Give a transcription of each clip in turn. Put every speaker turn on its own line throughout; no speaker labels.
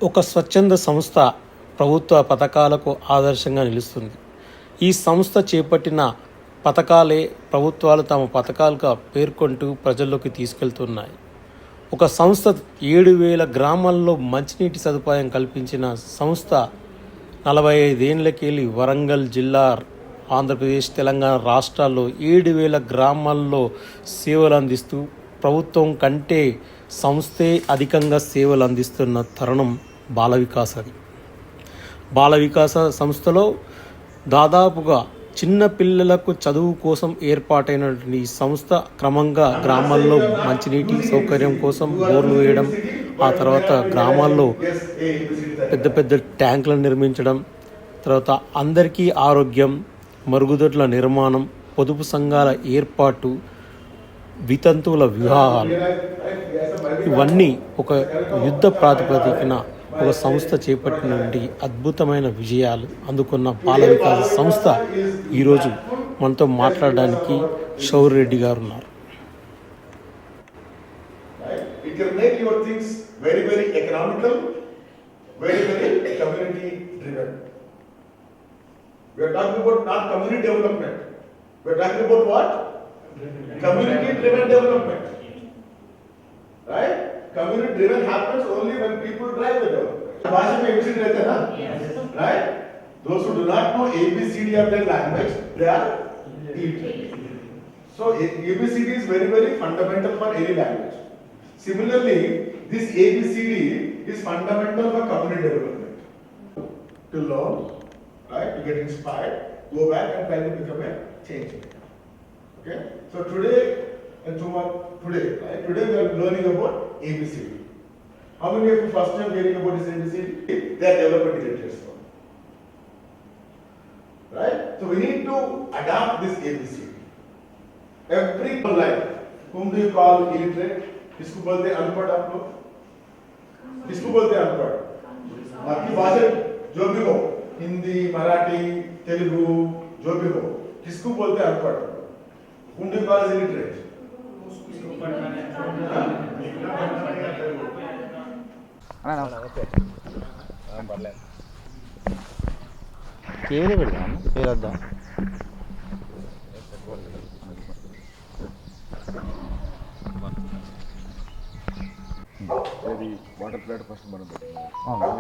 ఒక స్వచ్ఛంద సంస్థ ప్రభుత్వ పథకాలకు ఆదర్శంగా నిలుస్తుంది. ఈ సంస్థ చేపట్టిన పథకాలే ప్రభుత్వాలు తమ పథకాలుగా పేర్కొంటూ ప్రజల్లోకి తీసుకెళ్తున్నాయి. ఒక సంస్థ 7,000 గ్రామాల్లో మంచినీటి సదుపాయం కల్పించిన సంస్థ 45 ఏళ్లకెళ్ళి వరంగల్ జిల్లా, ఆంధ్రప్రదేశ్, తెలంగాణ రాష్ట్రాల్లో 7,000 గ్రామాల్లో సేవలు అందిస్తూ ప్రభుత్వం కంటే సంస్థే అధికంగా సేవలు అందిస్తున్న తరుణం బాల వికాస్. అది బాల వికాస సంస్థలో దాదాపుగా చిన్న పిల్లలకు చదువు కోసం ఏర్పాటైనటువంటి ఈ సంస్థ క్రమంగా గ్రామాల్లో మంచినీటి సౌకర్యం కోసం బోర్లు వేయడం, ఆ తర్వాత గ్రామాల్లో పెద్ద పెద్ద ట్యాంకులను నిర్మించడం, తర్వాత అందరికీ ఆరోగ్యం, మరుగుదొడ్ల నిర్మాణం, పొదుపు సంఘాల ఏర్పాటు, వితంతువుల వివాహాలు, ఇవన్నీ ఒక యుద్ధ ప్రాతిపదికన ఒక సంస్థ చేపట్టిన నుండి అద్భుతమైన విజయాలు అందుకున్న బాల వికాస సంస్థ ఈరోజు మనతో మాట్లాడడానికి శౌర్ రెడ్డి గారు ఉన్నారు.
It can make your things very, very economical, very, very community driven. We are talking about not community development. We are talking about what? Community driven development. Right? Community driven happens only when people drive the development. Bhasha mein ABCD rehte na? Right? Those who do not know ABCD of their language, they are illiterate. So ABCD is very, very fundamental for any language. Similarly, this ABCD is fundamental for community development. To learn, right? To get inspired, go back and try to become a change maker. Okay? So today and tomorrow, right? Today we are learning about ABCD. How many of you first time hearing about this ABCD? They are development illiterates. Right? So we need to adapt this ABCD. Every life, whom do you call illiterate? किसको बोलते हैं अनपढ़? आप लोग किसको बोलते हैं अनपढ़? आपकी भाषा जो भी हो, हिंदी, मराठी, तेलुगु, जो भी हो, किसको बोलते हैं अनपढ़? whom do you call as illiterate?
కేవలం పెడదాం పేరద్దాం.
అది వాటర్ ప్లాంట్ ఫస్ట్ మనం పెట్టినాం,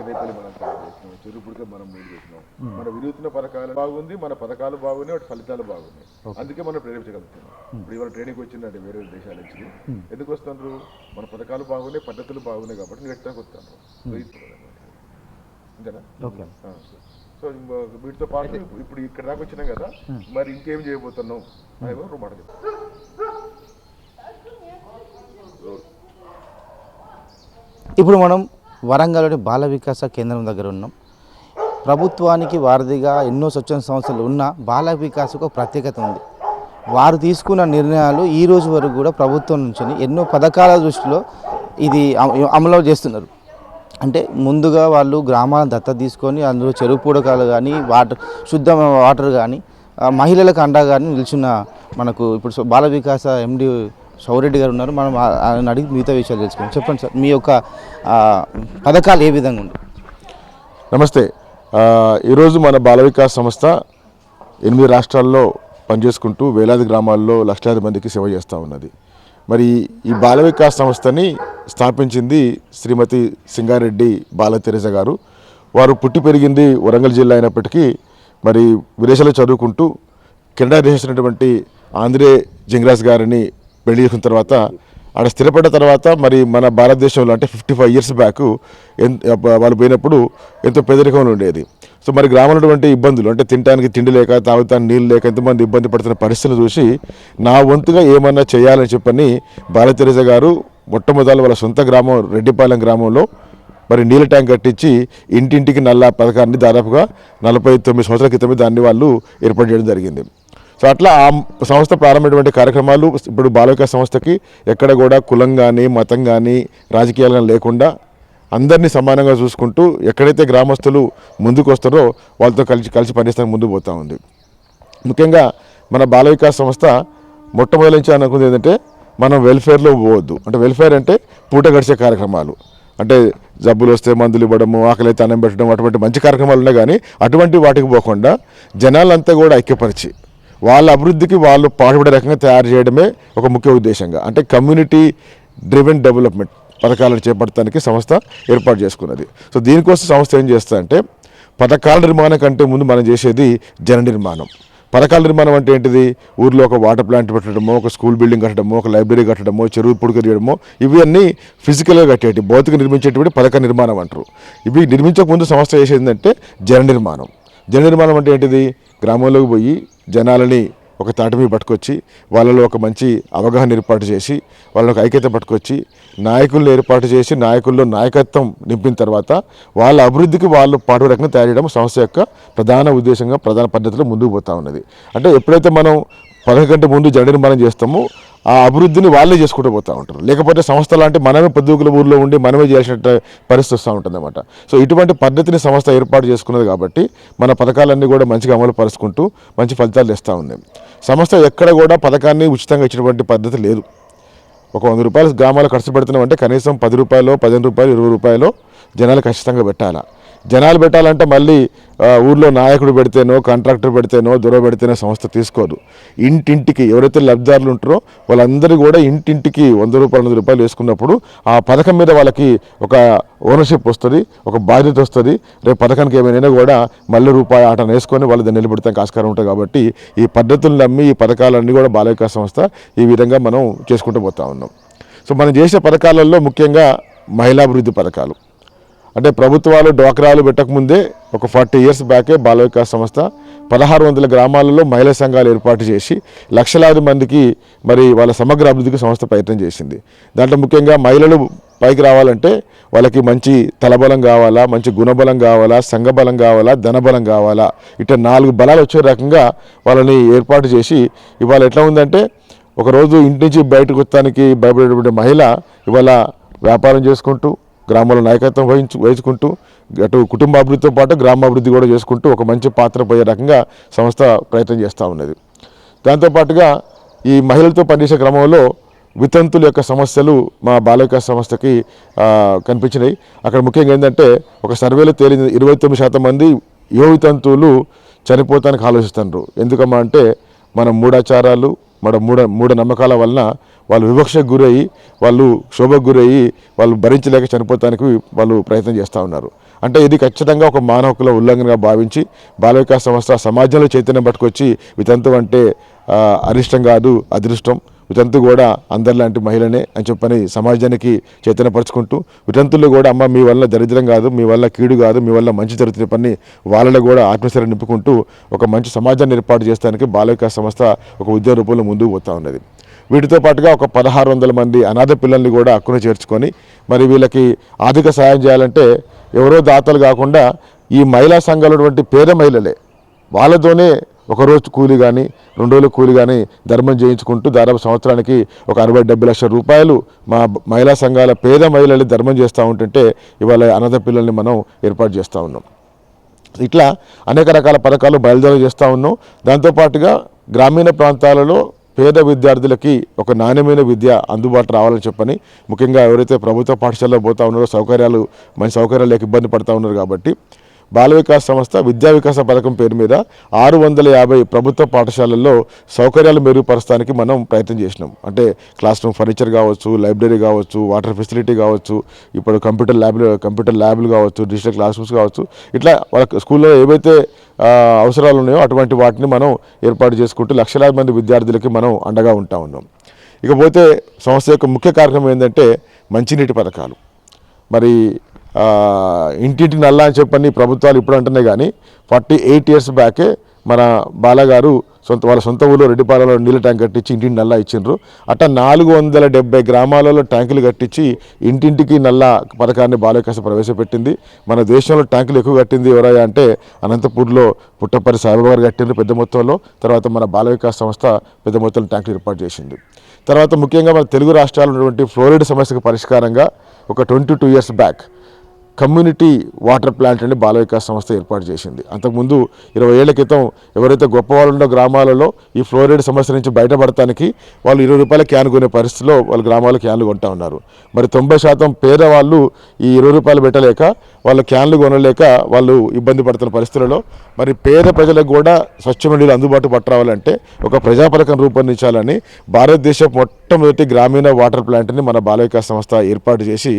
రేపల్లి మనం తయారు చేసినాం, చెరుపుడిగా మనం మూడు చేసినాం. మన వినూత్న పథకాలు బాగుంది, మన పథకాలు బాగున్నాయి, వాటి ఫలితాలు బాగున్నాయి. అందుకే మనం ప్రేరేపించగలుగుతున్నాం. ఇప్పుడు ఇవాళ ట్రైనింగ్ వచ్చిందంటే వేరే దేశాల నుంచి ఎందుకు వస్తున్నారు? మన పథకాలు బాగున్నాయి, పద్ధతులు బాగున్నాయి కాబట్టి నేర్చుకోవడానికి వస్తున్నారు. అంతేనా? సో వీటితో పాటు ఇప్పుడు ఇక్కడ దాకా వచ్చినాం కదా, మరి ఇంకేం చేయబోతున్నాం అని మాట చెప్తాం.
ఇప్పుడు మనం వరంగల్లోని బాల వికాస కేంద్రం దగ్గర ఉన్నాం. ప్రభుత్వానికి వారధిగా ఎన్నో స్వచ్ఛంద సంస్థలు ఉన్న బాల వికాసకు ప్రత్యేకత ఉంది. వారు తీసుకున్న నిర్ణయాలు ఈ రోజు వరకు కూడా ప్రభుత్వం నుంచి ఎన్నో పథకాల దృష్టిలో ఇది అమలు చేస్తున్నారు. అంటే ముందుగా వాళ్ళు గ్రామాలను దత్తత తీసుకొని అందులో చెరువు పూడకాలు కానీ, శుద్ధ వాటర్ కానీ, మహిళలకు అండగా కానీ నిలిచిన మనకు ఇప్పుడు బాల వికాస ఎండి శౌర్ రెడ్డి గారు ఉన్నారు. మనం ఆయన అడిగి మిగతా విషయాలు తెలుసుకుందాం. చెప్పండి సార్, మీ యొక్క పథకాలు ఏ విధంగా ఉంది?
నమస్తే. ఈరోజు మన బాల వికాస్ సంస్థ 8 రాష్ట్రాల్లో పనిచేసుకుంటూ వేలాది గ్రామాల్లో లక్షలాది మందికి సేవ చేస్తూ ఉన్నది. మరి ఈ బాల వికాస్ సంస్థని స్థాపించింది శ్రీమతి సింగారెడ్డి బాల తెరేస గారు. వారు పుట్టి పెరిగింది వరంగల్ జిల్లా అయినప్పటికీ మరి విదేశాల్లో చదువుకుంటూ కెనడా దేశమైనటువంటి ఆంధ్రే జింగ్రాస్ గారిని పెళ్లి చేసుకున్న తర్వాత ఆడ స్థిరపడ్డ తర్వాత మరి మన భారతదేశంలో అంటే 55 ఇయర్స్ బ్యాక్ వాళ్ళు పోయినప్పుడు ఎంతో పేదరికంలో ఉండేది. సో మరి గ్రామంలో ఉన్నటువంటి ఇబ్బందులు అంటే తినడానికి తిండి లేక, తాగుతానికి నీళ్ళు లేక ఎంతమంది ఇబ్బంది పడుతున్న పరిస్థితులు చూసి నా వంతుగా ఏమన్నా చేయాలని చెప్పని బాల తెరేస గారు మొట్టమొదలు వాళ్ళ సొంత గ్రామం రెడ్డిపాలెం గ్రామంలో మరి నీళ్ళ ట్యాంక్ కట్టించి ఇంటింటికి నల్ల పథకాన్ని దాదాపుగా 49 సంవత్సరాల క్రితమే దాన్ని వాళ్ళు ఏర్పాటు చేయడం జరిగింది. సో అట్లా ఆ సంస్థ ప్రారంభమైనటువంటి కార్యక్రమాలు ఇప్పుడు బాల వికాస్ సంస్థకి ఎక్కడ కూడా కులం కానీ, మతం కానీ, రాజకీయాలు కానీ లేకుండా అందరినీ సమానంగా చూసుకుంటూ ఎక్కడైతే గ్రామస్తులు ముందుకు వస్తారో వాళ్ళతో కలిసి పనిచేస్తానికి ముందుకు పోతూ ఉంది. ముఖ్యంగా మన బాల వికాస్ సంస్థ మొట్టమొదటి నుంచి అనుకుంది ఏంటంటే మనం వెల్ఫేర్లో పోవద్దు. అంటే వెల్ఫేర్ అంటే పూట గడిచే కార్యక్రమాలు. అంటే జబ్బులు వస్తే మందులు ఇవ్వడము, ఆకలితే అన్నం పెట్టడం, అటువంటి మంచి కార్యక్రమాలు ఉన్నాయి. కానీ అటువంటి వాటికి పోకుండా జనాలంతా కూడా ఐక్యపరిచి వాళ్ళ అభివృద్ధికి వాళ్ళు పాటుపడే రకంగా తయారు చేయడమే ఒక ముఖ్య ఉద్దేశంగా, అంటే కమ్యూనిటీ డ్రివెన్ డెవలప్మెంట్ పథకాలను చేపట్టడానికి సంస్థ ఏర్పాటు చేసుకున్నది. సో దీనికోసం సంస్థ ఏం చేస్తుందంటే పథకాల నిర్మాణం కంటే ముందు మనం చేసేది జన నిర్మాణం. పథకాల నిర్మాణం అంటే ఏంటిది? ఊర్లో ఒక వాటర్ ప్లాంట్ పెట్టడమో, ఒక స్కూల్ బిల్డింగ్ కట్టడమో, ఒక లైబ్రరీ కట్టడమో, చెరువు పుడుక తీయడమో, ఇవన్నీ ఫిజికల్గా కట్టేటి భౌతిక నిర్మించేటువంటి పథక నిర్మాణం అంటారు. ఇవి నిర్మించక ముందు సంస్థ చేసేది ఏంటంటే జన నిర్మాణం. జన నిర్మాణం అంటే ఏంటిది? గ్రామంలోకి పోయి జనాలని ఒక తాటి మీద పట్టుకొచ్చి వాళ్ళలో ఒక మంచి అవగాహన ఏర్పాటు చేసి వాళ్ళకి ఐక్యత పట్టుకొచ్చి నాయకులను ఏర్పాటు చేసి నాయకుల్లో నాయకత్వం నింపిన తర్వాత వాళ్ళ అభివృద్ధికి వాళ్ళు పాటు రకంగా తయారు చేయడం సంస్థ యొక్క ప్రధాన ఉద్దేశంగా, ప్రధాన పద్ధతిలో ముందుకు పోతూ ఉన్నది. అంటే ఎప్పుడైతే మనం 10 గంటల ముందు జన నిర్మాణం చేస్తామో ఆ అభివృద్ధిని వాళ్ళే చేసుకుంటూ పోతూ ఉంటారు. లేకపోతే సంస్థ లాంటి మనమే పొద్దుగుల ఊర్లో ఉండి మనమే చేసిన పరిస్థితి వస్తూ ఉంటుంది అన్నమాట. సో ఇటువంటి పద్ధతిని సంస్థ ఏర్పాటు చేసుకున్నది కాబట్టి మన పథకాలన్నీ కూడా మంచిగా అమలు పరుచుకుంటూ మంచి ఫలితాలు ఇస్తూ ఉంది. సంస్థ ఎక్కడ కూడా పథకాన్ని ఉచితంగా ఇచ్చినటువంటి పద్ధతి లేదు. ఒక 100 రూపాయలు గ్రామాలు ఖర్చు పెడుతున్నామంటే కనీసం 10 రూపాయలు, 15 రూపాయలు, 20 రూపాయలు జనాలు ఖచ్చితంగా పెట్టాలా. జనాలు పెట్టాలంటే మళ్ళీ ఊర్లో నాయకుడు పెడితేనో, కాంట్రాక్టర్ పెడితేనో, దొర పెడితేనో సంస్థ తీసుకోదు. ఇంటింటికి ఎవరైతే లబ్ధిదారులు ఉంటారో వాళ్ళందరూ కూడా ఇంటింటికి 100 రూపాయలు, 100 రూపాయలు వేసుకున్నప్పుడు ఆ పథకం మీద వాళ్ళకి ఒక ఓనర్షిప్ వస్తుంది, ఒక బాధ్యత వస్తుంది. రేపు పథకానికి ఏమైనా కూడా మళ్ళీ రూపాయి ఆటను వేసుకొని వాళ్ళు దాన్ని నిలబెడతానికి ఆస్కారం ఉంటుంది. కాబట్టి ఈ పద్ధతులు నమ్మి ఈ పథకాలన్నీ కూడా బాల వికాస్ సంస్థ ఈ విధంగా మనం చేసుకుంటూ పోతా ఉన్నాం. సో మనం చేసే పథకాలలో ముఖ్యంగా మహిళాభివృద్ధి పథకాలు. అంటే ప్రభుత్వాలు డ్వాక్రాలు పెట్టకముందే ఒక 40 ఇయర్స్ బ్యాకే బాల వికాస్ సంస్థ 1600 గ్రామాలలో మహిళా సంఘాలు ఏర్పాటు చేసి లక్షలాది మందికి మరి వాళ్ళ సమగ్ర అభివృద్ధికి సంస్థ ప్రయత్నం చేసింది. దాంట్లో ముఖ్యంగా మహిళలు పైకి రావాలంటే వాళ్ళకి మంచి తలబలం కావాలా, మంచి గుణబలం కావాలా, సంఘబలం కావాలా, ధనబలం కావాలా, ఇట్లా 4 బలాలు వచ్చే రకంగా వాళ్ళని ఏర్పాటు చేసి ఇవాళ ఎట్లా ఉందంటే ఒకరోజు ఇంటి నుంచి బయటకు వచ్చడానికి భయపడేటువంటి మహిళ ఇవాళ వ్యాపారం చేసుకుంటూ గ్రామాల నాయకత్వం వహించుకుంటూ అటు కుటుంబాభివృద్ధితో పాటు గ్రామాభివృద్ధి కూడా చేసుకుంటూ ఒక మంచి పాత్ర పోయే రకంగా సంస్థ ప్రయత్నం చేస్తూ ఉన్నది. దాంతోపాటుగా ఈ మహిళలతో పనిచేసే క్రమంలో వితంతుల యొక్క సమస్యలు మా బాల వికాస్ సంస్థకి కనిపించినాయి. అక్కడ ముఖ్యంగా ఏంటంటే ఒక సర్వేలో తేలింది 29% మంది యువ వితంతువులు చనిపోతానికి ఆలోచిస్తున్నారు. ఎందుకమ్మా అంటే మన మూఢాచారాలు, మన మూఢ నమ్మకాల వలన వాళ్ళు వివక్షకు గురయ్యి, వాళ్ళు శోభకు గురయ్యి, వాళ్ళు భరించలేక చనిపోతానికి వాళ్ళు ప్రయత్నం చేస్తూ ఉన్నారు. అంటే ఇది ఖచ్చితంగా ఒక మానవ హక్కుల ఉల్లంఘనగా భావించి బాల వికాస్ సంస్థ సమాజంలో చైతన్యం పట్టుకొచ్చి వితంతు అంటే అరిష్టం కాదు, అదృష్టం, వితంతు కూడా అందరిలాంటి మహిళనే అని చెప్పని సమాజానికి చైతన్యపరుచుకుంటూ వితంతులు కూడా అమ్మ మీ వల్ల దరిద్రం కాదు, మీ వల్ల కీడు కాదు, మీ వల్ల మంచి జరుగుతున్న పని వాళ్ళలో కూడా ఆత్మశైర్యం నింపుకుంటూ ఒక మంచి సమాజాన్ని ఏర్పాటు చేయడానికి బాల వికాస్ సంస్థ ఒక ఉద్యోగ రూపంలో ముందుకు పోతూ ఉన్నది. వీటితో పాటుగా ఒక 1600 మంది అనాథ పిల్లల్ని కూడా హక్కును చేర్చుకొని మరి వీళ్ళకి ఆర్థిక సహాయం చేయాలంటే ఎవరో దాతలు కాకుండా ఈ మహిళా సంఘాలు ఉన్నటువంటి పేద మహిళలే వాళ్ళతోనే ఒకరోజు కూలి కానీ 2 రోజుల కూలి కానీ ధర్మం చేయించుకుంటూ దాదాపు సంవత్సరానికి ఒక 60-70 లక్షల రూపాయలు మా మహిళా సంఘాల పేద మహిళలు ధర్మం చేస్తూ ఉంటుంటే ఇవాళ అనాథ పిల్లల్ని మనం ఏర్పాటు చేస్తూ ఉన్నాం. ఇట్లా అనేక రకాల పథకాలు బయలుదేరి చేస్తూ ఉన్నాం. దాంతోపాటుగా గ్రామీణ ప్రాంతాలలో పేద విద్యార్థులకి ఒక నాణ్యమైన విద్య అందుబాటు రావాలని చెప్పని ముఖ్యంగా ఎవరైతే ప్రభుత్వ పాఠశాలలో పోతూ ఉన్నారో మంచి సౌకర్యాలు లేక ఇబ్బంది పడుతూ ఉన్నారు కాబట్టి బాల వికాస్ సంస్థ విద్యా వికాస పథకం పేరు మీద 650 ప్రభుత్వ పాఠశాలల్లో సౌకర్యాలు మెరుగుపరచడానికి మనం ప్రయత్నం చేసినాం. అంటే క్లాస్ రూమ్ ఫర్నిచర్ కావచ్చు, లైబ్రరీ కావచ్చు, వాటర్ ఫెసిలిటీ కావచ్చు, ఇప్పుడు కంప్యూటర్ ల్యాబ్లు కావచ్చు, డిజిటల్ క్లాస్ రూమ్స్ కావచ్చు, ఇట్లా వాళ్ళ స్కూల్లో ఏవైతే అవసరాలు ఉన్నాయో అటువంటి వాటిని మనం ఏర్పాటు చేసుకుంటూ లక్షలాది మంది విద్యార్థులకి మనం అండగా ఉంటా ఉన్నాం. ఇకపోతే సంస్థ యొక్క ముఖ్య కార్యక్రమం ఏంటంటే మంచినీటి పథకాలు. మరి ఇంటింటికి నల్లా అని చెప్పని ప్రభుత్వాలు ఇప్పుడు అంటున్నాయి కానీ 48 ఇయర్స్ బ్యాకే మన బాలగారు వాళ్ళ సొంత ఊళ్ళో రెడ్డిపాలలో నీళ్ళ ట్యాంక్ కట్టించి ఇంటింటి నల్లా ఇచ్చిండ్రు. అట్లా 470 గ్రామాలలో ట్యాంకులు కట్టించి ఇంటింటికి నల్లా పథకాన్ని బాల వికాస్ ప్రవేశపెట్టింది. మన దేశంలో ట్యాంకులు ఎక్కువ కట్టింది ఎవరయ్యా అంటే అనంతపూర్లో పుట్టపర్రి సాయిబాబా గారు కట్టిండ్రు పెద్ద మొత్తంలో. తర్వాత మన బాల వికాస్ సంస్థ పెద్ద మొత్తంలో ట్యాంకులు ఏర్పాటు చేసింది. తర్వాత ముఖ్యంగా మన తెలుగు రాష్ట్రాల్లో ఉన్నటువంటి ఫ్లోరైడ్ సమస్యకు పరిష్కారంగా ఒక 22 years back community water plant అని బాల వికాస్ సంస్థ ఏర్పాటు చేసింది. అంతకుముందు 20 ఏళ్ల క్రితం ఎవరైతే గొప్పవాళ్ళు ఉన్న గ్రామాలలో ఈ ఫ్లోరైడ్ సమస్య నుంచి బయటపడటానికి వాళ్ళు 20 రూపాయల క్యాన్ కొనే పరిస్థితిలో వాళ్ళు గ్రామాల్లో క్యాన్లు కొంటా ఉన్నారు. మరి 90% పేదవాళ్ళు ఈ 20 రూపాయలు పెట్టలేక వాళ్ళు క్యాన్లు కొనలేక వాళ్ళు ఇబ్బంది పడుతున్న పరిస్థితులలో మరి పేద ప్రజలకు కూడా స్వచ్ఛమైన నీళ్ళు అందుబాటు పట్టరావాలంటే ఒక ప్రజాపథకం రూపొందించాలని భారతదేశ మొట్టమొదటి గ్రామీణ వాటర్ ప్లాంట్ని మన బాల వికాస్ సంస్థ ఏర్పాటు చేసి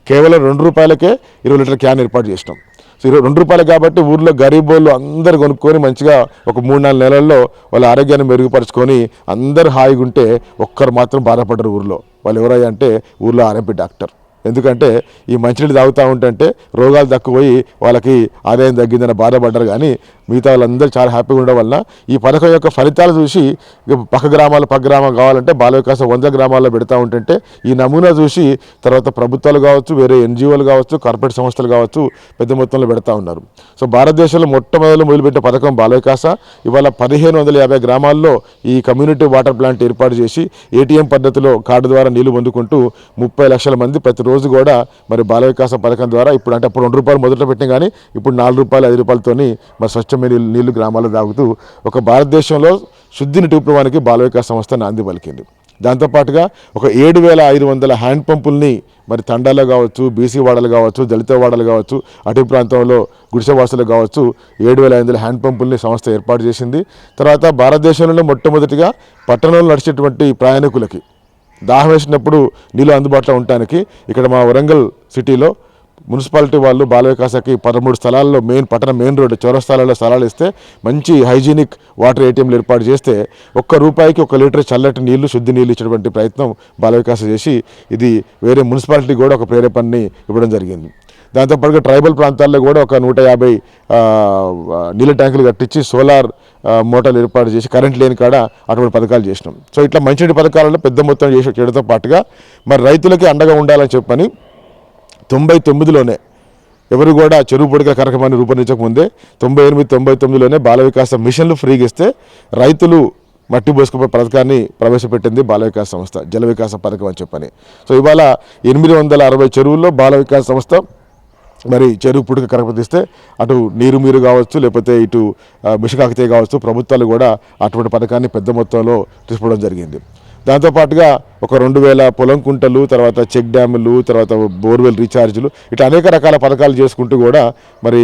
కేవలం 2 రూపాయలకే 20 లీటర్ క్యాన్ ఏర్పాటు చేసినాం. సో 2 రూపాయలు కాబట్టి ఊర్లో గరీబోళ్ళు అందరు కొనుక్కొని మంచిగా ఒక 3-4 నెలల్లో వాళ్ళ ఆరోగ్యాన్ని మెరుగుపరుచుకొని అందరు హాయిగా ఉంటే ఒక్కరు మాత్రం బాధపడ్డారు ఊర్లో. వాళ్ళు ఎవరయ్యా అంటే ఊర్లో ఆర్ఎంపీ డాక్టర్. ఎందుకంటే ఈ మంచినీళ్ళు తాగుతూ ఉంటుంటే రోగాలు తక్కువయి వాళ్ళకి ఆదాయం తగ్గిందని బాధపడ్డారు. కానీ మిగతా వాళ్ళందరూ చాలా హ్యాపీగా ఉండడం వలన ఈ పథకం యొక్క ఫలితాలు చూసి పక్క గ్రామాలు కావాలంటే బాల వికాసం 100 గ్రామాల్లో పెడతా ఉంటుంటే ఈ నమూనా చూసి తర్వాత ప్రభుత్వాలు కావచ్చు, వేరే ఎన్జిఓలు కావచ్చు, కార్పొరేట్ సంస్థలు కావచ్చు పెద్ద మొత్తంలో పెడతా ఉన్నారు. సో భారతదేశంలో మొదలుపెట్టిన పథకం బాల వికాస ఇవాళ 1550 గ్రామాల్లో ఈ కమ్యూనిటీ వాటర్ ప్లాంట్ ఏర్పాటు చేసి ఏటీఎం పద్ధతిలో కార్డు ద్వారా నీళ్లు పొందుకుంటూ 30 లక్షల మంది ప్రతిరోజు కూడా మరి బాల వికాస పథకం ద్వారా ఇప్పుడు అంటే అప్పుడు 2 రూపాయలు మొదట పెట్టినా కానీ ఇప్పుడు 4 రూపాయలు 5 రూపాయలతోని మరి స్వచ్ఛమైన నీళ్లు గ్రామాల్లో తాగుతూ ఒక భారతదేశంలో శుద్ధి నీటి విప్లవానికి బాల వికాస సంస్థ నాంది పలికింది. దాంతోపాటుగా ఒక 7500 హ్యాండ్ పంపుల్ని మరి తండాలో కావచ్చు, బీసీ వాడలు కావచ్చు, దళిత వాడలు కావచ్చు, అటవీ ప్రాంతంలో గుడిసెవాసులు కావచ్చు 7500 హ్యాండ్ పంపుల్ని సంస్థ ఏర్పాటు చేసింది. తర్వాత భారతదేశంలోనే మొట్టమొదటిగా పట్టణంలో నడిచేటువంటి ప్రయాణికులకి దాహం వేసినప్పుడు నీళ్ళు అందుబాటులో ఉండటానికి ఇక్కడ మా వరంగల్ సిటీలో మున్సిపాలిటీ వాళ్ళు బాల వికాసకి 13 స్థలాల్లో పట్టణ మెయిన్ రోడ్డు చౌరస్తాలలో స్థలాలు ఇస్తే మంచి హైజీనిక్ వాటర్ ఏటీఎంలు ఏర్పాటు చేస్తే ₹1 1 లీటర్ చల్లటి నీళ్లు శుద్ధి నీళ్ళు ఇచ్చేటువంటి ప్రయత్నం బాల వికాస చేసి ఇది వేరే మున్సిపాలిటీ కూడా ఒక ప్రేరేపణని ఇవ్వడం జరిగింది. దాంతోపాటుగా ట్రైబల్ ప్రాంతాల్లో కూడా ఒక 150 నీళ్ళ ట్యాంకులు కట్టించి సోలార్ మోటార్లు ఏర్పాటు చేసి కరెంట్ లేని కాడ అటువంటి పథకాలు చేసినాం. సో ఇట్లా మంచినీటి పథకాలలో పెద్ద మొత్తం చేయడంతో పాటుగా మరి రైతులకి అండగా ఉండాలని చెప్పని 99లోనే ఎవరు కూడా చెరువు పొడికల కార్యక్రమాన్ని రూపొందించకముందే 98-99లోనే బాల వికాస మిషన్లు ఫ్రీగా ఇస్తే రైతులు మట్టి పోసుకునే పథకాన్ని ప్రవేశపెట్టింది బాల వికాస సంస్థ, జల వికాస పథకం అని చెప్పని. సో ఇవాళ 860 చెరువుల్లో బాల వికాస సంస్థ మరి చెరువు పుడిక కరపతిస్తే అటు నీరు కావచ్చు, లేకపోతే ఇటు మిషన్ కాకతీయ కావచ్చు, ప్రభుత్వాలు కూడా అటువంటి పథకాన్ని పెద్ద మొత్తంలో తీసుకోవడం జరిగింది. దాంతోపాటుగా ఒక 2000 పొలం కుంటలు, తర్వాత చెక్ డ్యాములు, తర్వాత బోర్వెల్ రీఛార్జ్లు ఇట్లా అనేక రకాల పథకాలు చేసుకుంటూ కూడా మరి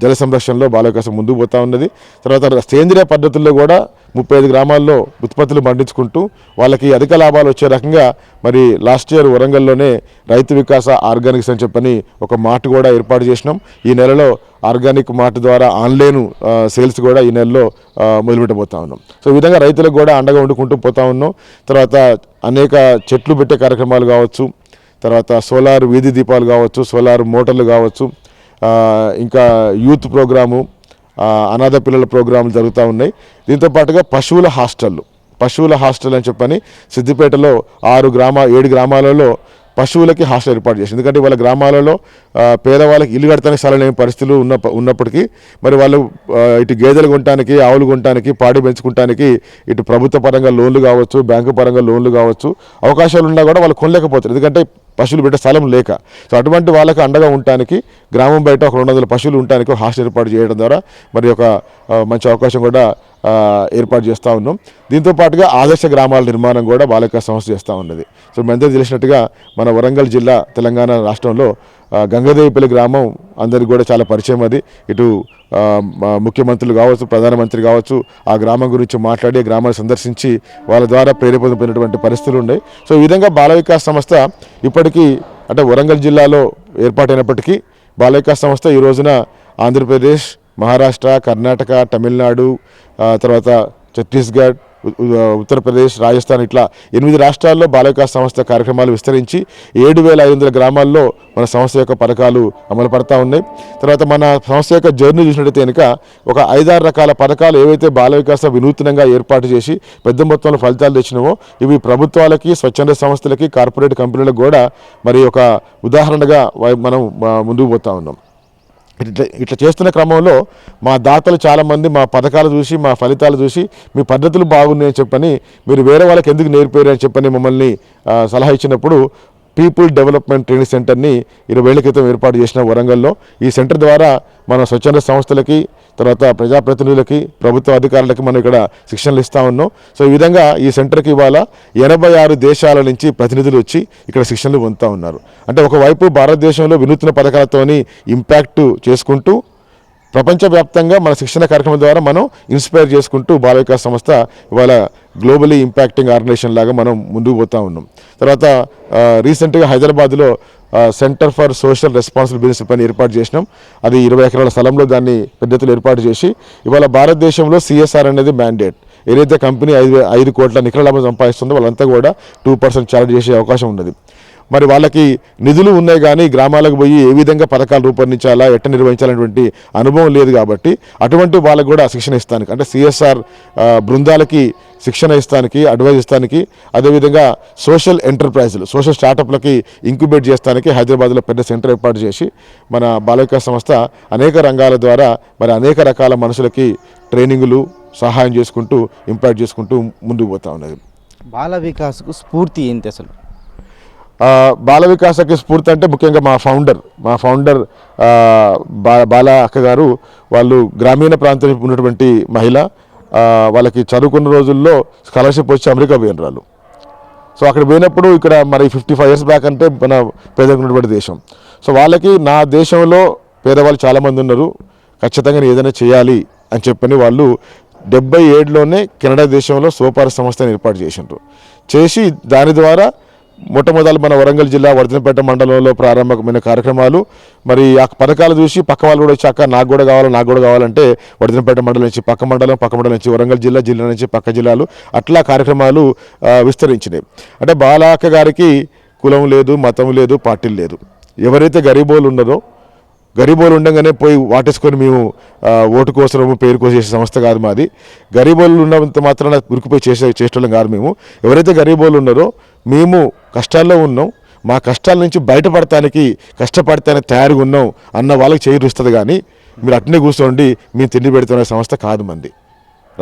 జల సంరక్షణలో బాల వికాసం ముందుకు పోతూ ఉన్నది. తర్వాత సేంద్రియ పద్ధతుల్లో కూడా 35 గ్రామాల్లో ఉత్పత్తులు పండించుకుంటూ వాళ్ళకి అధిక లాభాలు వచ్చే రకంగా మరి లాస్ట్ ఇయర్ వరంగల్లోనే రైతు వికాస ఆర్గానిక్స్ అని చెప్పని ఒక మార్ట్ కూడా ఏర్పాటు చేసినాం. ఈ నెలలో ఆర్గానిక్ మార్ట్ ద్వారా ఆన్లైన్ సేల్స్ కూడా ఈ నెలలో మొదలుపెట్టబోతా ఉన్నాం. సో ఈ విధంగా రైతులకు కూడా అండగా వండుకుంటూ పోతా ఉన్నాం. తర్వాత అనేక చెట్లు పెట్టే కార్యక్రమాలు కావచ్చు, తర్వాత సోలార్ వీధి దీపాలు కావచ్చు, సోలార్ మోటార్లు కావచ్చు, ఇంకా యూత్ ప్రోగ్రాము, అనాథ పిల్లల ప్రోగ్రాములు జరుగుతూ ఉన్నాయి. దీంతోపాటుగా పశువుల హాస్టల్ అని చెప్పని సిద్దిపేటలో 7 గ్రామాలలో పశువులకి హాస్టల్ ఏర్పాటు చేసింది. ఎందుకంటే వాళ్ళ గ్రామాలలో పేదవాళ్ళకి ఇల్లు కడతానికి స్థలం లేని పరిస్థితులు ఉన్నప్పటికీ మరి వాళ్ళు ఇటు గేదెలు కొనడానికి, ఆవులు కొనడానికి, పాడి పెంచుకుంటానికి ఇటు ప్రభుత్వ పరంగా లోన్లు కావచ్చు, బ్యాంకు పరంగా లోన్లు కావచ్చు అవకాశాలు ఉన్నా కూడా వాళ్ళు కొనలేకపోతారు. ఎందుకంటే పశువులు పెట్టే స్థలం లేక. సో అటువంటి వాళ్ళకి అండగా ఉండటానికి గ్రామం బయట ఒక 200 పశువులు ఉండటానికి హాస్టల్ ఏర్పాటు చేయడం ద్వారా మరి ఒక మంచి అవకాశం కూడా ఏర్పాటు చేస్తూ ఉన్నాం. దీంతో పాటుగా ఆదర్శ గ్రామాల నిర్మాణం కూడా బాల వికాస్ సంస్థ చేస్తూ ఉన్నది. సో మీ అందరికీ తెలిసినట్టుగా మన వరంగల్ జిల్లా తెలంగాణ రాష్ట్రంలో గంగదేవిపల్లి గ్రామం అందరికీ కూడా చాలా పరిచయం. అది ఇటు ముఖ్యమంత్రులు కావచ్చు, ప్రధానమంత్రి కావచ్చు ఆ గ్రామం గురించి మాట్లాడి గ్రామాన్ని సందర్శించి వాళ్ళ ద్వారా ప్రేరేపితమైనటువంటి పరిస్థితులు ఉన్నాయి. సో ఈ విధంగా బాల వికాస్ సంస్థ ఇప్పటికీ అంటే వరంగల్ జిల్లాలో ఏర్పాటైనప్పటికీ బాల వికాస్ సంస్థ ఈ రోజున ఆంధ్రప్రదేశ్, మహారాష్ట్ర, కర్ణాటక, తమిళనాడు, తర్వాత ఛత్తీస్గఢ్, ఉత్తరప్రదేశ్, రాజస్థాన్ ఇట్లా 8 రాష్ట్రాల్లో బాల వికాస్ సంస్థ కార్యక్రమాలు విస్తరించి 7500 గ్రామాల్లో మన సంస్థ యొక్క పథకాలు అమలు పడతా ఉన్నాయి. తర్వాత మన సంస్థ యొక్క జర్నీ చూసినట్టయితే కనుక ఒక 5-6 రకాల పథకాలు ఏవైతే బాల వికాస వినూత్నంగా ఏర్పాటు చేసి పెద్ద మొత్తంలో ఫలితాలు తెచ్చినామో ఇవి ప్రభుత్వాలకి, స్వచ్ఛంద సంస్థలకి, కార్పొరేట్ కంపెనీలకు కూడా మరి ఒక ఉదాహరణగా మనం ముందుకు పోతా ఉన్నాం. ఇట్లా చేస్తున్న క్రమంలో మా దాతలు చాలామంది మా పథకాలు చూసి, మా ఫలితాలు చూసి మీ పద్ధతులు బాగున్నాయని చెప్పని మీరు వేరే వాళ్ళకి ఎందుకు నేర్పారు అని చెప్పని మమ్మల్ని సలహా ఇచ్చినప్పుడు పీపుల్ డెవలప్మెంట్ ట్రైనింగ్ సెంటర్ని 20 ఏళ్ల క్రితం ఏర్పాటు చేసిన వరంగల్లో. ఈ సెంటర్ ద్వారా మన స్వచ్ఛంద సంస్థలకి, తర్వాత ప్రజాప్రతినిధులకి, ప్రభుత్వ అధికారులకి మనం ఇక్కడ శిక్షణలు ఇస్తూ ఉన్నాం. సో ఈ విధంగా ఈ సెంటర్కి ఇవాళ 86 దేశాల నుంచి ప్రతినిధులు వచ్చి ఇక్కడ శిక్షణలు పొందుతూ ఉన్నారు. అంటే ఒకవైపు భారతదేశంలో వినూత్న పథకాలతోని ఇంపాక్ట్ చేసుకుంటూ ప్రపంచవ్యాప్తంగా మన శిక్షణ కార్యక్రమం ద్వారా మనం ఇన్స్పైర్ చేసుకుంటూ బాల వికాస్ సంస్థ ఇవాళ గ్లోబలీ ఇంపాక్టింగ్ ఆర్గనైజేషన్ లాగా మనం ముందుకు పోతూ ఉన్నాం. తర్వాత రీసెంట్గా హైదరాబాద్లో centre for social responsible business పని ఏర్పాటు చేసినాం. అది 20 ఎకరాల స్థలంలో దాన్ని పెద్ద ఎత్తున ఏర్పాటు చేసి ఇవాళ భారతదేశంలో CSR అనేది మ్యాండేట్. ఏదైతే కంపెనీ 5 కోట్ల నికర లాభం సంపాదిస్తుందో వాళ్ళంతా కూడా 2% చార్జ్ చేసే అవకాశం ఉన్నది. మరి వాళ్ళకి నిధులు ఉన్నాయి కానీ గ్రామాలకు పోయి ఏ విధంగా పథకాలు రూపొందించాలా, ఎట్ట నిర్వహించాలనేటువంటి అనుభవం లేదు. కాబట్టి అటువంటి వాళ్ళకు కూడా శిక్షణ ఇస్తానికి, అంటే CSR బృందాలకి శిక్షణ ఇస్తానికి, అడ్వైజ్ ఇస్తానికి, అదేవిధంగా సోషల్ ఎంటర్ప్రైజులు, సోషల్ స్టార్టప్లకి ఇంక్యుబేట్ చేస్తానికి హైదరాబాద్లో పెద్ద సెంటర్ ఏర్పాటు చేసి మన బాల వికాస్ సంస్థ అనేక రంగాల ద్వారా మరి అనేక రకాల మనుషులకి ట్రైనింగులు సహాయం చేసుకుంటూ ఇంపాక్ట్ చేసుకుంటూ ముందుకు పోతూ ఉన్నది.
బాల వికాస్కు స్ఫూర్తి ఏంటి అసలు?
బాల వికాసకి స్ఫూర్తి అంటే ముఖ్యంగా మా ఫౌండర్ బాల అక్క గారు, వాళ్ళు గ్రామీణ ప్రాంతంలో ఉన్నటువంటి మహిళ. వాళ్ళకి చదువుకున్న రోజుల్లో స్కాలర్షిప్ వచ్చి అమెరికా పోయినరాళ్ళు. సో అక్కడ పోయినప్పుడు ఇక్కడ మరి 55 years బ్యాక్ అంటే మన పేదకున్నటువంటి దేశం. సో వాళ్ళకి నా దేశంలో పేదవాళ్ళు చాలామంది ఉన్నారు, ఖచ్చితంగా ఏదైనా చేయాలి అని చెప్పని వాళ్ళు 77లోనే కెనడా దేశంలో సోపార్ సంస్థను ఏర్పాటు చేసి దాని ద్వారా మొట్టమొదలు మన వరంగల్ జిల్లా వర్ధనపేట మండలంలో ప్రారంభమైన కార్యక్రమాలు. మరి ఆ పథకాలు చూసి పక్క వాళ్ళు కూడా వచ్చాక నాకు కూడా కావాలంటే వర్ధనపేట మండలం నుంచి పక్క మండలం నుంచి వరంగల్ జిల్లా నుంచి పక్క జిల్లాలు అట్లా కార్యక్రమాలు విస్తరించినాయి. అంటే బాలాక్క గారికి కులం లేదు, మతం లేదు, పార్టీలు లేదు. ఎవరైతే గరీబోలు ఉన్నారో, గరీబోలు ఉండగానే పోయి వాటేసుకొని మేము ఓటు కోసము పేరు కోసం చేసే సంస్థ కాదు మాది. గరీబోలు ఉన్నంత మాత్రాన ఉరికిపోయి చేసేటోళ్ళం కాదు మేము. ఎవరైతే గరీబోలు ఉన్నారో మేము కష్టాల్లో ఉన్నాం, మా కష్టాల నుంచి బయటపడటానికి కష్టపడతానికి తయారుగా ఉన్నాం అన్న వాళ్ళకి చేరుస్తుంది. కానీ మీరు అట్నే కూర్చోండి మేము తిండి పెడుతున్న సంస్థ కాదు మంది.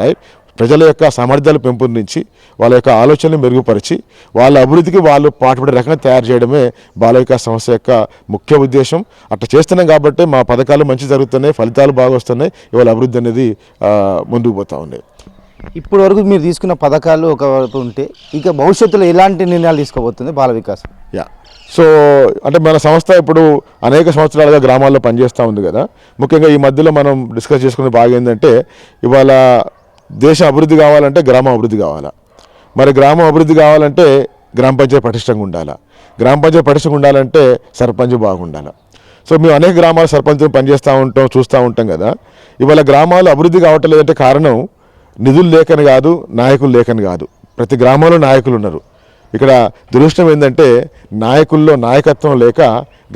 రైట్? ప్రజల యొక్క సామర్థ్యాలు పెంపొందించి వాళ్ళ యొక్క ఆలోచనలు మెరుగుపరిచి వాళ్ళ అభివృద్ధికి వాళ్ళు పాటుపడే రకంగా తయారు చేయడమే బాల వికాస్ సంస్థ యొక్క ముఖ్య ఉద్దేశం. అట్లా చేస్తున్నాం కాబట్టి మా పథకాలు మంచి జరుగుతున్నాయి, ఫలితాలు బాగా వస్తున్నాయి, ఇవాళ అభివృద్ధి అనేది ముందుకు పోతూ ఉన్నాయి.
ఇప్పటి వరకు మీరు తీసుకున్న పథకాలు ఒకవైపు ఉంటే ఇక భవిష్యత్తులో ఎలాంటి నిర్ణయాలు తీసుకోబోతుంది బాల వికాస్?
సో అంటే మన సంస్థ ఇప్పుడు అనేక సంవత్సరాలుగా గ్రామాల్లో పనిచేస్తూ ఉంది కదా. ముఖ్యంగా ఈ మధ్యలో మనం డిస్కస్ చేసుకునే బాగా ఏంటంటే ఇవాళ దేశ అభివృద్ధి కావాలంటే గ్రామం అభివృద్ధి కావాలా. మరి గ్రామం అభివృద్ధి కావాలంటే గ్రామ పంచాయతీ పటిష్టంగా ఉండాలా. గ్రామ పంచాయతీ పటిష్టంగా ఉండాలంటే సర్పంచ్ బాగుండాలి. సో మేము అనేక గ్రామాలు సర్పంచ్లు పనిచేస్తూ ఉంటాం, చూస్తూ ఉంటాం కదా. ఇవాళ గ్రామాలు అభివృద్ధి కావటం లేదంటే కారణం నిధులు లేకని కాదు, నాయకులు లేకని కాదు. ప్రతి గ్రామంలో నాయకులు ఉన్నారు. ఇక్కడ దురదృష్టం ఏంటంటే నాయకుల్లో నాయకత్వం లేక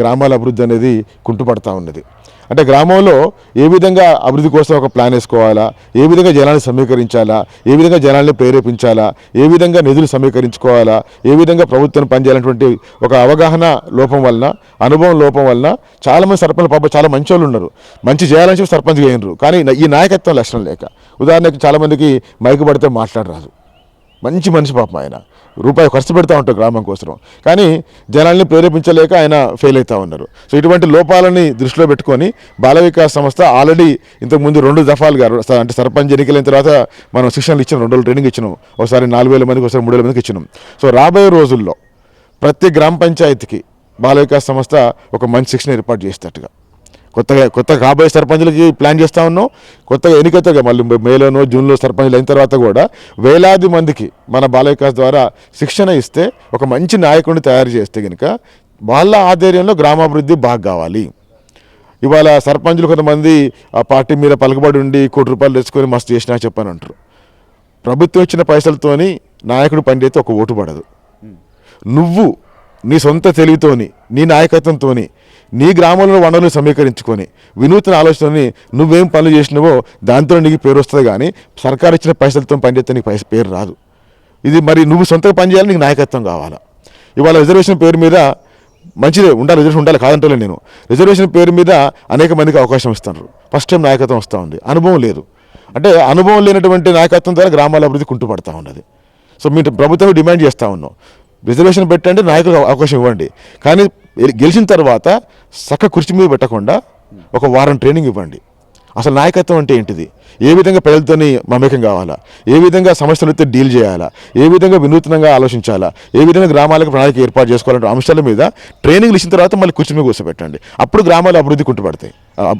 గ్రామాల అభివృద్ధి అనేది కుంటుపడతా ఉన్నది. అంటే గ్రామంలో ఏ విధంగా అభివృద్ధి కోసం ఒక ప్లాన్ వేసుకోవాలా, ఏ విధంగా జనాన్ని సమీకరించాలా, ఏ విధంగా జనాల్ని ప్రేరేపించాలా, ఏ విధంగా నిధులు సమీకరించుకోవాలా, ఏ విధంగా ప్రభుత్వం పనిచేయాలనేటువంటి ఒక అవగాహన లోపం వలన, అనుభవం లోపం వలన చాలామంది సర్పంచ్ పాప చాలా మంచి వాళ్ళు ఉన్నారు, మంచి చేయాలని చెప్పి సర్పంచ్గా అయినరు. కానీ ఈ నాయకత్వం లక్షణం లేక, ఉదాహరణకి చాలామందికి మైకు పడితే మాట్లాడరాదు, మంచి మనిషి పాపం, ఆయన రూపాయి ఖర్చు పెడతా ఉంటారు గ్రామం కోసం, కానీ జనాల్ని ప్రేరేపించలేక ఆయన ఫెయిల్ అవుతూ ఉన్నారు. సో ఇటువంటి లోపాలని దృష్టిలో పెట్టుకొని బాల వికాస్ సంస్థ ఆల్రెడీ ఇంతకుముందు 2 దఫాలుగా అంటే సర్పంచ్ ఎన్నికలైన తర్వాత మనం శిక్షణలు ఇచ్చినాం, 2 రోజులు ట్రైనింగ్ ఇచ్చినాం, ఒకసారి 4,000 మందికి, ఒకసారి 3,000 మందికి ఇచ్చినాం. సో రాబోయే రోజుల్లో ప్రతి గ్రామ పంచాయతీకి బాల వికాస్ సంస్థ ఒక మంచి శిక్షణ ఏర్పాటు చేసేటట్టుగా కొత్తగా కాబోయే సర్పంచులకి ప్లాన్ చేస్తూ ఉన్నాం. కొత్తగా ఎన్నికైతే మళ్ళీ మేలోనో జూన్లో సర్పంచులు అయిన తర్వాత కూడా వేలాది మందికి మన బాల వికాస్ ద్వారా శిక్షణ ఇస్తే ఒక మంచి నాయకుడిని తయారు చేస్తే కనుక వాళ్ళ ఆధ్వర్యంలో గ్రామాభివృద్ధి బాగా కావాలి. ఇవాళ సర్పంచులు కొంతమంది ఆ పార్టీ మీద పలుకుబడి ఉండి ₹1,00,00,000 తెచ్చుకొని మస్తు చేసినా చెప్పని అంటారు. ప్రభుత్వం ఇచ్చిన పైసలతోని నాయకుడు పనిచేస్తే ఒక ఓటు పడదు. నువ్వు నీ సొంత తెలివితోని, నీ నాయకత్వంతోని, నీ గ్రామంలో వనరులు సమీకరించుకొని వినూత్న ఆలోచనని నువ్వేం పనులు చేసినావో దాంతో నీకు పేరు వస్తుంది. కానీ సర్కారు ఇచ్చిన పైసలతో పనిచేస్తే నీకు పేరు రాదు. ఇది మరి నువ్వు సొంతంగా పనిచేయాలి, నీకు నాయకత్వం కావాలా. ఇవాళ రిజర్వేషన్ పేరు మీద మంచిదే ఉండాలి, రిజర్వేషన్ ఉండాలి కాదంటే నేను, రిజర్వేషన్ పేరు మీద అనేక మందికి అవకాశం ఇస్తున్నారు. ఫస్ట్ టైం నాయకత్వం వస్తూ ఉంది, అనుభవం లేదు. అంటే అనుభవం లేనటువంటి నాయకత్వం ద్వారా గ్రామాల అభివృద్ధి కుంటుపడతా ఉన్నది. సో మీరు ప్రభుత్వం డిమాండ్ చేస్తూ ఉన్నాం, రిజర్వేషన్ పెట్టండి, నాయకులకు అవకాశం ఇవ్వండి, కానీ గెలిచిన తర్వాత కుర్చీ మీద పెట్టకుండా ఒక వారం ట్రైనింగ్ ఇవ్వండి. అసలు నాయకత్వం అంటే ఏంటిది, ఏ విధంగా ప్రజలతోని మమేకం కావాలా, ఏ విధంగా సమస్యలతో డీల్ చేయాలా, ఏ విధంగా వినూత్నంగా ఆలోచించాలా, ఏ విధంగా గ్రామాలకు ప్రణాళిక ఏర్పాటు చేసుకోవాలంటే అంశాల మీద ట్రైనింగ్ ఇచ్చిన తర్వాత మళ్ళీ కుర్చీ మీద కూర్చోబెట్టండి. అప్పుడు గ్రామాలు అభివృద్ధి కుంటుపడతాయి,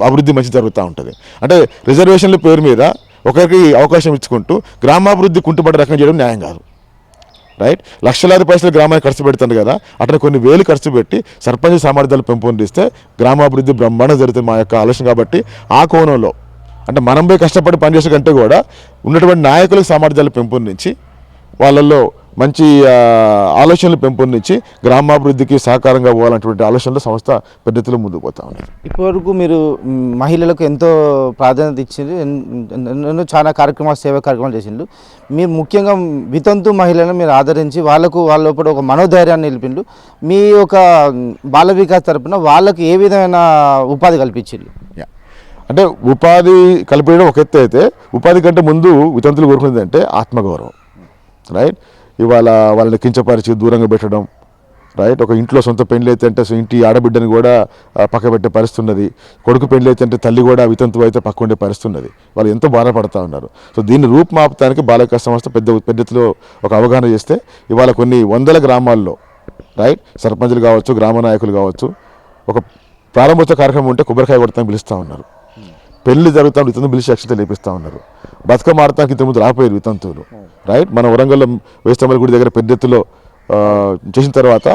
అభివృద్ధి మంచి జరుగుతూ ఉంటుంది. అంటే రిజర్వేషన్ల పేరు మీద ఒకరికి అవకాశం ఇచ్చుకుంటూ గ్రామాభివృద్ధి కుంటుపడే రకం చేయడం న్యాయం కాదు. రైట్, లక్షలాది పైసలు గ్రామానికి ఖర్చు పెడుతుంది కదా, అట్లా కొన్ని వేలు ఖర్చు పెట్టి సర్పంచ్ సామర్థ్యాలు పెంపొందిస్తే గ్రామాభివృద్ధి బ్రహ్మాండం జరుగుతుంది మా యొక్క ఆలోచన. కాబట్టి ఆ కోణంలో అంటే మనం పోయి కష్టపడి పనిచేసే కంటే కూడా ఉన్నటువంటి నాయకులకు సామర్థ్యాలు పెంపొందించి వాళ్ళల్లో మంచి ఆలోచనలు పెంపొందించి గ్రామాభివృద్ధికి సహకారంగా పోవాలన్నటువంటి ఆలోచనలో సంస్థ పెద్దలు ముందుకు పోతా ఉన్నారు.
ఇప్పటివరకు మీరు మహిళలకు ఎంతో ప్రాధాన్యత ఇచ్చిండ్రు, ఎన్నో చాలా కార్యక్రమాలు, సేవా కార్యక్రమాలు చేసిండ్రు. మీరు ముఖ్యంగా వితంతు మహిళలను మీరు ఆదరించి వాళ్ళ లోపల ఒక మనోధైర్యాన్ని నిలిపిండ్రు. మీ యొక్క బాల వికాస్ తరపున వాళ్ళకి ఏ విధమైన ఉపాధి కల్పించారు?
అంటే ఉపాధి కల్పించడం ఒక ఎత్తు అయితే, ఉపాధి కంటే ముందు వితంతులు కోరుకునేది అంటే ఆత్మగౌరవం. రైట్, ఇవాళ వాళ్ళని కించపరిచి దూరంగా పెట్టడం. రైట్, ఒక ఇంట్లో సొంత పెళ్లి అయితే అంటే ఇంటి ఆడబిడ్డని కూడా పక్క పెట్టే పరిస్థితి ఉన్నది. కొడుకు పెళ్లి అయితే అంటే తల్లి కూడా వితంతువు అయితే పక్క ఉండే పరిస్థితి ఉన్నది. వాళ్ళు ఎంతో బాధపడతా ఉన్నారు. సో దీన్ని రూపుమాపడానికి బాల వికాస్ సంస్థ పెద్దలో ఒక అవగాహన చేస్తే ఇవాళ కొన్ని వందల గ్రామాల్లో రైట్ సర్పంచులు కావచ్చు, గ్రామ నాయకులు కావచ్చు, ఒక ప్రారంభోత్సవ కార్యక్రమం ఉంటే కొబ్బరికాయ కొడతానికి పిలుస్తూ ఉన్నారు. పెళ్లి జరుగుతాం వితంతులు పిలిచి అక్షతలు లేపిస్తూ ఉన్నారు. బతుకమ్మ ఆడటానికి ఇంతకుముందు రాపోయారు వితంతువులు. రైట్, మన వరంగల్లో వేస్తమల్లి గుడి దగ్గర పెద్ద ఎత్తులో చేసిన తర్వాత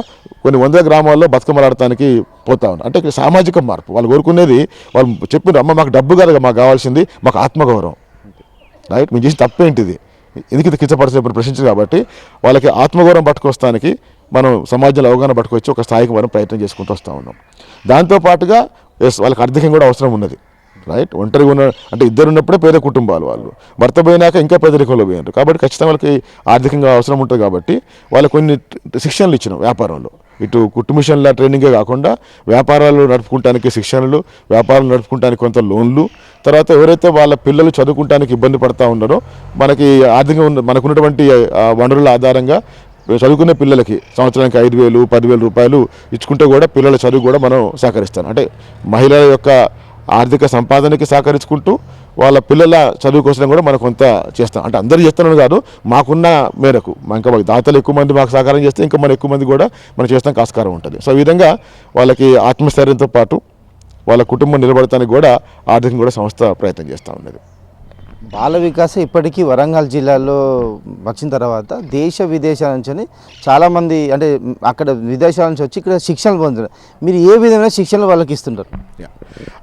కొన్ని వందల గ్రామాల్లో బతుకమ్మలు ఆడటానికి పోతా ఉన్నారు. అంటే ఇక్కడ సామాజిక మార్పు వాళ్ళు కోరుకునేది. వాళ్ళు చెప్పినారు, అమ్మ మాకు డబ్బు కాదు మాకు కావాల్సింది, మాకు ఆత్మగౌరవం. రైట్, మేము చేసిన తప్పేంటిది, ఎందుకు ఇది కించపరిచినప్పుడు ప్రశ్నించారు. కాబట్టి వాళ్ళకి ఆత్మగౌరవం పట్టుకొస్తానికి మనం సమాజంలో అవగాహన పట్టుకొచ్చి ఒక స్థాయికి మనం ప్రయత్నం చేసుకుంటూ వస్తూ ఉన్నాం. దాంతోపాటుగా వాళ్ళకి ఆర్థికంగా కూడా అవసరం ఉన్నది. రైట్, ఒంటరిగా ఉన్న అంటే ఇద్దరు ఉన్నప్పుడే పేద కుటుంబాలు, వాళ్ళు భర్త పోయినాక ఇంకా పేదరికంలో పోయినారు. కాబట్టి ఖచ్చితంగా వాళ్ళకి ఆర్థికంగా అవసరం ఉంటుంది. కాబట్టి వాళ్ళకి కొన్ని శిక్షణలు ఇచ్చినాం వ్యాపారంలో. ఇటు కుట్టు మిషన్ల ట్రైనింగే కాకుండా వ్యాపారాలు నడుపుకుంటానికి శిక్షణలు, వ్యాపారాలు నడుపుకుంటానికి కొంత లోన్లు, తర్వాత ఎవరైతే వాళ్ళ పిల్లలు చదువుకుంటానికి ఇబ్బంది పడతా ఉన్నారో మనకి ఆర్థికంగా మనకున్నటువంటి వనరుల ఆధారంగా చదువుకునే పిల్లలకి సంవత్సరానికి 5,000, 10,000 రూపాయలు ఇచ్చుకుంటే కూడా పిల్లల చదువు కూడా మనం సహకరిస్తాం. అంటే మహిళల యొక్క ఆర్థిక సంపాదనకి సహకరించుకుంటూ వాళ్ళ పిల్లల చదువు కోసం కూడా మనం కొంత చేస్తాం. అంటే అందరూ చేస్తున్నాను కాదు, మాకున్న మేరకు ఇంకా దాతలు ఎక్కువ మంది మాకు సహకారం చేస్తే ఇంకా మనం ఎక్కువ మంది కూడా మనం చేస్తానికి ఆస్కారం ఉంటుంది. సో ఈ విధంగా వాళ్ళకి ఆత్మస్థైర్యంతో పాటు వాళ్ళ కుటుంబం నిలబడటానికి కూడా ఆర్థికంగా కూడా సంస్థ ప్రయత్నం చేస్తూ ఉన్నది.
బాల వికాస్ ఇప్పటికీ వరంగల్ జిల్లాలో వచ్చిన తర్వాత దేశ విదేశాల నుంచి చాలామంది అంటే అక్కడ విదేశాల నుంచి వచ్చి ఇక్కడ శిక్షణలు పొందుతున్నారు. మీరు ఏ విధమైన శిక్షణలు వాళ్ళకి ఇస్తుంటారు?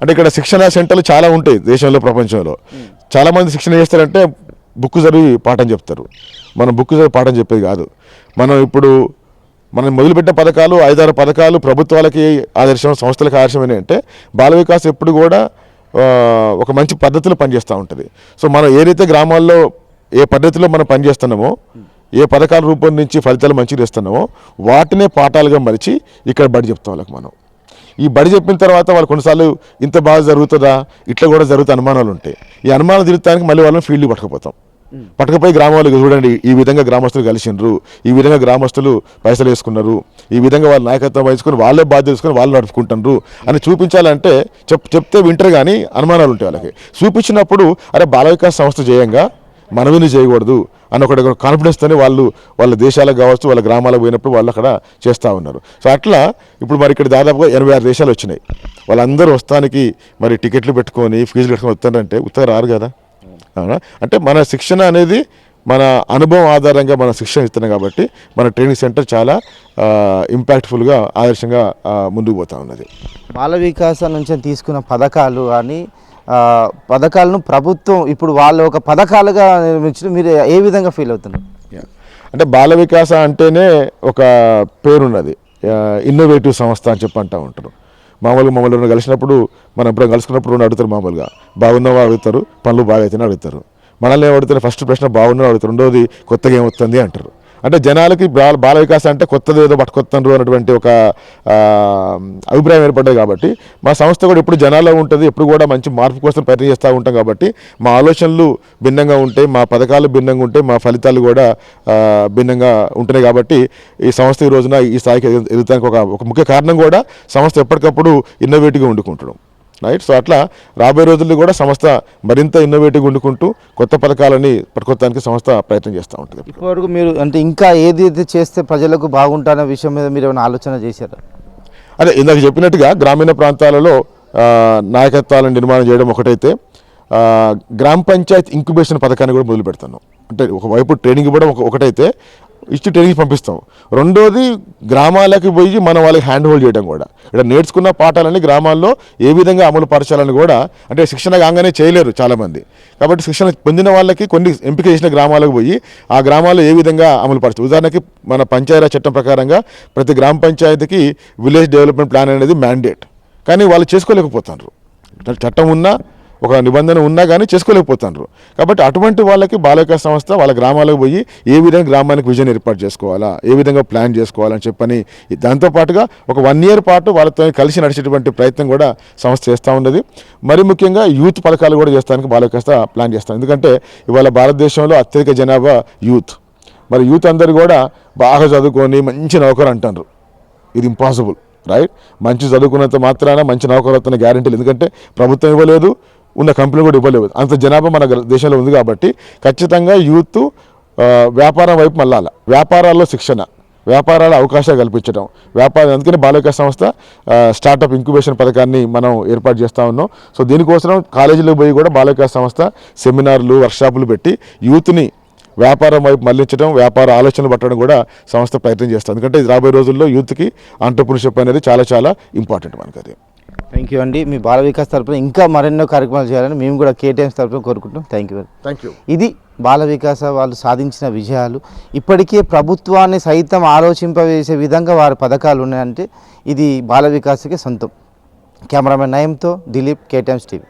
అంటే ఇక్కడ శిక్షణ సెంటర్లు చాలా ఉంటాయి దేశంలో, ప్రపంచంలో. చాలామంది శిక్షణ చేస్తారంటే బుక్ చదివి పాఠం చెప్తారు. మనం బుక్ చదివి పాఠం చెప్పేది కాదు. మనం మొదలుపెట్టిన పథకాలు 5-6 పథకాలు ప్రభుత్వాలకి ఆదర్శం, సంస్థలకు ఆదర్శం అంటే బాల వికాస్ ఎప్పుడు కూడా ఒక మంచి పద్ధతిలో పనిచేస్తూ ఉంటుంది. సో మనం ఏదైతే గ్రామాల్లో ఏ పద్ధతిలో మనం పనిచేస్తున్నామో, ఏ పథకాలు రూపొందించి ఫలితాలు మంచిగా ఇస్తున్నామో వాటినే పాఠాలుగా మలిచి ఇక్కడ బడి చెప్తాం వాళ్ళకి. మనం ఈ బడి చెప్పిన తర్వాత వాళ్ళు కొన్నిసార్లు ఇంత బాగా జరుగుతుందా, ఇట్లా కూడా జరుగుతా అనుమానాలు ఉంటాయి. ఈ అనుమానాలు తిరుగుతానికి మళ్ళీ వాళ్ళని ఫీల్డ్కి పట్టుకపోయి గ్రామాలకు చూడండి, ఈ విధంగా గ్రామస్తులు కలిసిండ్రు, ఈ విధంగా గ్రామస్తులు పైసలు వేసుకున్నారు, ఈ విధంగా వాళ్ళ నాయకత్వం వహించుకొని వాళ్ళే బాధ్యత తీసుకొని వాళ్ళు నడుపుకుంటున్నారు అని చూపించాలంటే చెప్తే వింటారు, కానీ అనుమానాలు ఉంటాయి వాళ్ళకి. చూపించినప్పుడు అరే బాల వికాస్ సంస్థ చేయంగా మనవిని చేయకూడదు అని ఒకటి కాన్ఫిడెన్స్తోనే వాళ్ళ దేశాలకు కావచ్చు, వాళ్ళ గ్రామాలకు పోయినప్పుడు వాళ్ళు అక్కడ చేస్తూ ఉన్నారు. సో అట్లా ఇప్పుడు మరి ఇక్కడ దాదాపుగా 86 దేశాలు వచ్చినాయి. వాళ్ళందరూ వస్తానికి మరి టికెట్లు పెట్టుకొని ఫీజులు పెట్టుకొని వస్తారంటే ఉత్తగా రారు కదా. అంటే మన శిక్షణ అనేది మన అనుభవం ఆధారంగా మనం శిక్షణ ఇస్తున్నాం. కాబట్టి మన ట్రైనింగ్ సెంటర్ చాలా ఇంపాక్ట్ఫుల్గా ఆదర్శంగా ముందుకు పోతూ ఉన్నది.
బాల వికాసం నుంచి తీసుకున్న పథకాలు కానీ పథకాలను ప్రభుత్వం ఇప్పుడు వాళ్ళు ఒక పథకాలుగా నిర్మించడం మీరు ఏ విధంగా ఫీల్ అవుతున్నారు?
అంటే బాల వికాస అంటేనే ఒక పేరున్నది, ఇన్నోవేటివ్ సంస్థ అని చెప్పి అంటూ ఉంటారు. మమ్మల్ని కలిసినప్పుడు మనం ఎప్పుడైనా కలుసుకున్నప్పుడు అడుగుతారు, మామూలుగా బాగున్నావా అడుగుతారు, పనులు బాగా అయితేనే అడుగుతారు. మనల్ని ఏమడుగుతారు, ఫస్ట్ ప్రశ్న బాగున్నావా అడుగుతారు, రెండోది కొత్తగా ఏమవుతుంది అంటారు. అంటే జనాలకి బాల వికాసం అంటే కొత్తది ఏదో పట్టుకొస్తారు అన్నటువంటి ఒక అభిప్రాయం ఏర్పడ్డది. కాబట్టి మా సంస్థ కూడా ఎప్పుడు జనాల్లో ఉంటుంది, ఎప్పుడు కూడా మంచి మార్పు కోసం ప్రయత్నం చేస్తూ ఉంటాం. కాబట్టి మా ఆలోచనలు భిన్నంగా ఉంటాయి, మా పథకాలు భిన్నంగా ఉంటాయి, మా ఫలితాలు కూడా భిన్నంగా ఉంటున్నాయి. కాబట్టి ఈ సంస్థ ఈ రోజున ఈ స్థాయికి ఎదుగుతానికి ఒక ముఖ్య కారణం కూడా సంస్థ ఎప్పటికప్పుడు ఇన్నోవేటివ్గా వండుకుంటడం, రైట్. సో అట్లా రాబోయే రోజుల్లో కూడా సంస్థ మరింత ఇన్నోవేటివ్గా వండుకుంటూ కొత్త పథకాలని పట్టుకోవడానికి సంస్థ ప్రయత్నం చేస్తూ ఉంటుంది.
ఇప్పటివరకు మీరు అంటే ఇంకా ఏదైతే చేస్తే ప్రజలకు బాగుంటారనే విషయం మీద మీరు ఏమైనా ఆలోచన చేశారా?
అదే ఇందాక చెప్పినట్టుగా గ్రామీణ ప్రాంతాలలో నాయకత్వాలను నిర్మాణం చేయడం ఒకటైతే, గ్రామ పంచాయత్ ఇంక్యుబేషన్ పథకాన్ని కూడా మొదలు పెడుతున్నాం. అంటే ఒకవైపు ట్రైనింగ్ ఇవ్వడం ఒకటైతే ఇచ్చి ట్రైనింగ్ పంపిస్తాం, రెండోది గ్రామాలకు పోయి మనం వాళ్ళకి హ్యాండ్ హోల్డ్ చేయడం కూడా. ఇక్కడ నేర్చుకున్న పాఠాలని గ్రామాల్లో ఏ విధంగా అమలు పరచాలని కూడా, అంటే శిక్షణ కాగానే చేయలేరు చాలామంది. కాబట్టి శిక్షణ పొందిన వాళ్ళకి కొన్ని ఎంపిక చేసిన గ్రామాలకు పోయి ఆ గ్రామాల్లో ఏ విధంగా అమలు పరచు. ఉదాహరణకి మన పంచాయతీ చట్టం ప్రకారంగా ప్రతి గ్రామ పంచాయతీకి విలేజ్ డెవలప్మెంట్ ప్లాన్ అనేది మ్యాండేట్, కానీ వాళ్ళు చేసుకోలేకపోతున్నారు. చట్టం ఉన్నా ఒక నిబంధన ఉన్నా కానీ చేసుకోలేకపోతున్నారు. కాబట్టి అటువంటి వాళ్ళకి బాల వికాస్ సంస్థ వాళ్ళ గ్రామాలకు పోయి ఏ విధంగా గ్రామానికి విజన్ ఏర్పాటు చేసుకోవాలా, ఏ విధంగా ప్లాన్ చేసుకోవాలని చెప్పని, దాంతోపాటుగా ఒక 1 year పాటు వాళ్ళతో కలిసి నడిచేటువంటి ప్రయత్నం కూడా సంస్థ చేస్తూ ఉన్నది. మరి ముఖ్యంగా యూత్ పథకాలు కూడా చేస్తానికి బాల వికాస్ ప్లాన్ చేస్తాం. ఎందుకంటే ఇవాళ భారతదేశంలో అత్యధిక జనాభా యూత్. మరి యూత్ అందరు కూడా బాగా చదువుకొని మంచి నౌకరు అంటారు. ఇది ఇంపాసిబుల్, రైట్. మంచి చదువుకున్నంత మాత్రాన మంచి నౌకరు వస్తున్న గ్యారెంటీలు, ఎందుకంటే ప్రభుత్వం ఇవ్వలేదు, ఉన్న కంపెనీ కూడా ఇవ్వలేదు. అంత జనాభా మన దేశంలో ఉంది. కాబట్టి ఖచ్చితంగా యూత్ వ్యాపారం వైపు మళ్ళాలి. వ్యాపారాల్లో శిక్షణ, వ్యాపారాల అవకాశాలు కల్పించడం, అందుకని బాల వికాస్ సంస్థ స్టార్టప్ ఇంక్యుబేషన్ పథకాన్ని మనం ఏర్పాటు చేస్తూ ఉన్నాం. సో దీనికోసం కాలేజీలకు పోయి కూడా బాల వికాస్ సంస్థ సెమినార్లు, వర్క్షాపులు పెట్టి యూత్ని వ్యాపారం వైపు మళ్లించడం, వ్యాపార ఆలోచనలు పట్టడం కూడా సంస్థ ప్రయత్నం చేస్తుంది. ఎందుకంటే రాబోయే రోజుల్లో యూత్కి ఆంటర్‌ప్రెన్యూర్‌షిప్ అనేది చాలా చాలా ఇంపార్టెంట్ మనకి. అది
థ్యాంక్ యూ అండి. మీ బాల వికాస్ తరపున ఇంకా మరెన్నో కార్యక్రమాలు చేయాలని మేము కూడా కేటీఎంస్ తరపున కోరుకుంటాం. Thank you. ఇది బాల వికాస వాళ్ళు సాధించిన విజయాలు. ఇప్పటికే ప్రభుత్వాన్ని సైతం ఆలోచింపవేసే విధంగా వారి పథకాలు ఉన్నాయంటే ఇది బాల వికాసకి సొంతం. కెమెరామెన్ నయంతో దిలీప్, కేటీఎంస్ టీవీ.